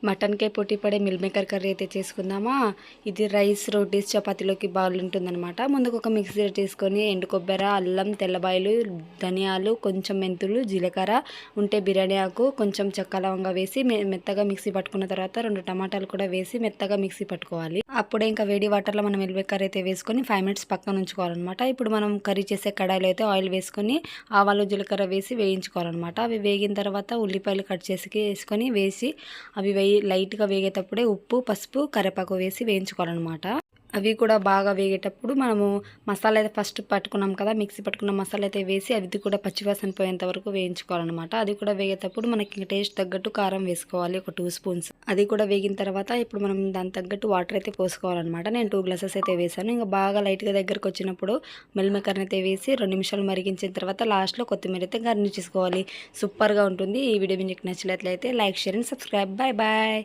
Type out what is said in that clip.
మటన్కే పోటీ పడే meal maker curry అయితే చేసుకుందామా. ఇది రైస్, రోటీస్, చపాతీలోకి బాగుంటుందన్నమాట. ముందుకు ఒక మిక్సీ తీసుకొని ఎండు కొబ్బరి, అల్లం, తెల్లబాయలు, ధనియాలు, కొంచెం మెంతులు, జీలకర్ర ఉంటే బిర్యానీ ఆకు, కొంచెం చెక్క లవంగా వేసి మెత్తగా మిక్సీ పట్టుకున్న తర్వాత 2 టమాటాలు కూడా వేసి మెత్తగా మిక్సీ పట్టుకోవాలి. అప్పుడే ఇంకా వేడి వాటర్లో మనం మిల్ మేకర్ అయితే వేసుకొని 5 మినిట్స్ పక్కన ఉంచుకోవాలన్నమాట. ఇప్పుడు మనం కర్రీ చేసే కడాయిలో అయితే ఆయిల్ వేసుకొని ఆవాలు, జీలకర్ర వేసి వేయించుకోవాలన్నమాట. అవి వేగిన తర్వాత ఉల్లిపాయలు కట్ చేసి వేసి అవి లైట్గా వేగేటప్పుడే ఉప్పు, పసుపు, కరివేపాకు వేసి వేయించుకోవాలన్నమాట. అవి కూడా బాగా వేగేటప్పుడు మనము మసాలా అయితే ఫస్ట్ పట్టుకున్నాం కదా, మిక్సీ పట్టుకున్న మసాలా అయితే వేసి అది కూడా పచ్చివాసన పోయేంత వరకు వేయించుకోవాలన్నమాట. అది కూడా వేగేటప్పుడు మనకి టేస్ట్ తగ్గట్టు కారం వేసుకోవాలి, ఒక 2 స్పూన్స్. అది కూడా వేగిన తర్వాత ఇప్పుడు మనం దాని తగ్గట్టు వాటర్ అయితే పోసుకోవాలన్నమాట. నేను 2 గ్లాసెస్ అయితే వేసాను. ఇంకా బాగా లైట్గా దగ్గరకు వచ్చినప్పుడు మిల్ మేకర్ని అయితే వేసి 2 నిమిషాలు మరిగించిన తర్వాత లాస్ట్లో కొత్తిమీర అయితే గార్నిష్ చేసుకోవాలి. సూపర్గా ఉంటుంది. ఈ వీడియో మీకు నచ్చినట్లయితే like, share and subscribe. Bye bye.